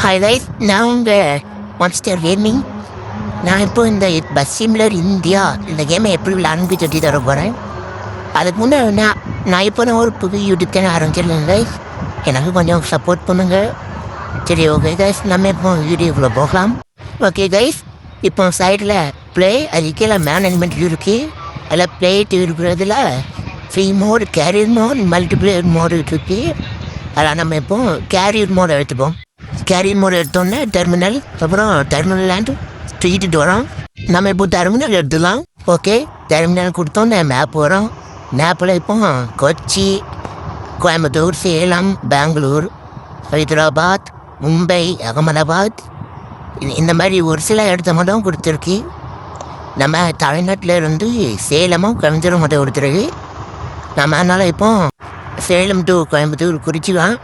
Hi guys, நான் உங்கள் monster gaming. நான் இப்போ இந்த பஸ் சிம்லர் இந்தியா இந்த கேமை எப்படி விளாண்டு சொல்லி தர போகிறேன். அதுக்கு முன்னாடி நான் இப்போ ஒரு புது யூடியூப் சேனல் ஆரம்பிச்சிருக்கேன் கைஸ். எனக்கு கொஞ்சம் சப்போர்ட் பண்ணுங்கள். சரி, ஓகே கைஸ், நம்ம இப்போ வீடியோக்குள்ளே போகலாம். ஓகே கைஸ், இப்போ சைடில் ப்ளே அது கீழே மேனேஜ்மெண்ட் இருக்குது. அதில் ப்ளேட்டு இருக்கிறதுல free mode, career mode, multiplayer mode இருக்குது. அதில் நம்ம இப்போ கேரியர் மோடை எடுத்துப்போம். கேரியர் மோட் எடுத்தோன்னே டெர்மினல், அப்புறம் டெர்மினல் லேண்டு தூக்கிட்டு வரோம். நம்ம இப்போ டெர்மினல் எடுத்துக்கலாம். ஓகே, டெர்மினல் கொடுத்தோன்னே மேப் வரும். மேப்பில் இப்போ கொச்சி, கோயம்புத்தூர், சேலம், பெங்களூர், ஹைதராபாத், மும்பை, அகமதாபாத் இந்த மாதிரி ஒரு சில இடத்த மட்டும் கொடுத்துருக்கு. நம்ம தமிழ்நாட்டில் இருந்து சேலமும் கோயம்புத்தூர் மட்டும் கொடுத்துருக்கு. நம்ம அதனால் இப்போ சேலம் டு கோயம்புத்தூர் குறிச்சிக்கலாம்.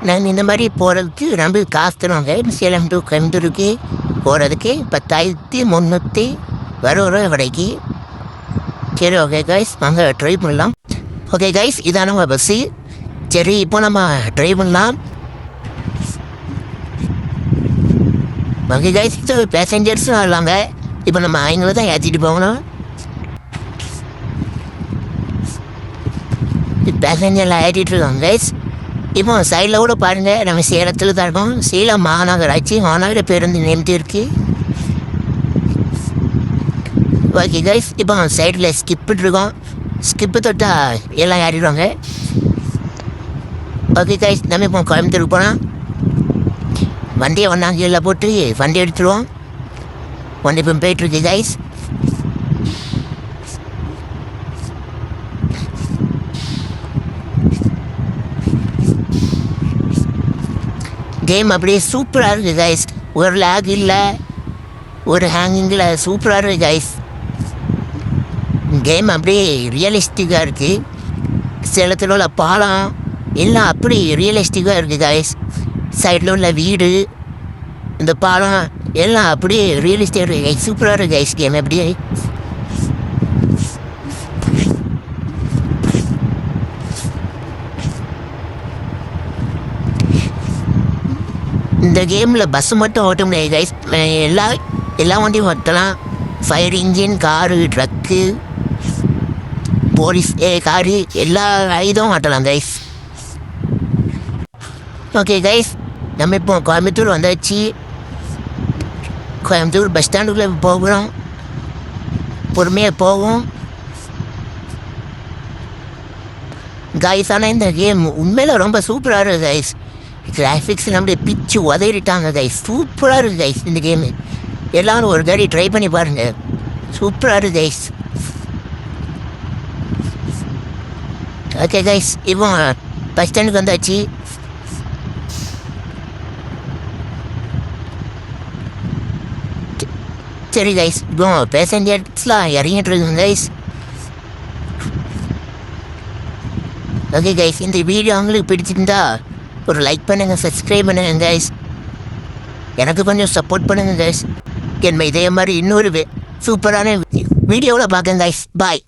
நாங்கள் இந்த மாதிரி போகிறதுக்கு ரொம்ப காசு தருவாங்க. சேலம் டு கோயம்புத்தூருக்கு போகிறதுக்கு 10,300 ரூபா வரைக்கு. சரி, ஓகே கைஸ், வாங்க ட்ரை பண்ணலாம். ஓகே கைஸ், இதான நம்ம பஸ்ஸு. சரி, இப்போ நம்ம ட்ரை பண்ணலாம். ஓகே கைஸ், பேசஞ்சர்ஸும் வரலாங்க. இப்போ நம்ம அவங்கள தான் ஏற்றிட்டு போகணும். பேசஞ்சர்லாம் ஏற்றிட்டு இருக்கோம் கைஸ். இப்போ சைடில் கூட பாருங்கள், நம்ம சேலத்தில் தான் இருக்கோம். சேலம் மாநகராட்சி மாநகர பேருந்து நிலையத்து இருக்குது. ஓகே கைஸ், இப்போ சைடில் ஸ்கிப்பு இருக்கோம். ஸ்கிப்பு தொட்டால் எல்லாம் ஏறிடுவாங்க. ஓகே கைஸ், நம்ம இப்போ கோயம்புத்தூருக்கு போனால் வண்டியை ஒன்றாங்கீழ போட்டு வண்டி எடுத்துருவோம். வண்டி இப்போ போயிட்டுருக்கு கைஸ். கேம் அப்படியே சூப்பராக இருக்குது கைஸ். ஒரு லேக் இல்லை, ஒரு ஹேங்கிங்கில் சூப்பராக இருக்குது கைஸ். கேம் அப்படியே ரியலிஸ்டிக்காக இருக்குது. சேலத்தில் உள்ள பாலம் எல்லாம் அப்படி ரியலிஸ்டிக்காக இருக்குது கைஸ். சைடில் உள்ள வீடு, இந்த பாலம் எல்லாம் அப்படியே ரியலிஸ்டிக்காக இருக்குது கைஸ். சூப்பராக இருக்குது கைஸ் கேம். அப்படியே இந்த கேமில் பஸ்ஸு மட்டும் ஓட்ட முடியாது கைஸ். எல்லா வண்டியும் ஓட்டலாம். Fire engine, car, truck, police car எல்லா இதுவும் ஓட்டலாம் கைஸ். ஓகே கைஸ், நம்ம இப்போ கோயம்புத்தூர் வந்தாச்சு. கோயம்புத்தூர் பஸ் ஸ்டாண்டுக்குள்ளே போகிறோம். பொறுமையாக போவோம் கைஸ். ஆனால் இந்த கேம் உண்மையில் ரொம்ப சூப்பராக இருக்குது கைஸ். கிராஃபிக்ஸ் நம்மளே பிச்சு உதறிட்டாங்க கைஸ். சூப்பராக இருக்குது கைஸ் இந்த கேமு. எல்லோரும் ஒரு காடி ட்ரை பண்ணி பாருங்கள். சூப்பராக இருக்குது கைஸ். ஓகே கைஸ், இப்போ பஸ் ஸ்டாண்டுக்கு வந்தாச்சு. சரி கைஸ், இப்போ பேசஞ்சர்ஸ்லாம் இறங்கிட்டு இருக்குங்க கைஸ். ஓகே கைஸ், இந்த வீடியோ உங்களுக்கு பிடிச்சிருந்தா ஒரு லைக் பண்ணுங்கள், சப்ஸ்கிரைப் பண்ணுங்கள் கைஸ். எனக்கு கொஞ்சம் சப்போர்ட் பண்ணுங்கள் கைஸ். இதே மாதிரி இன்னொரு சூப்பரான வீடியோவில் பார்க்குங்க கைஸ். பாய்.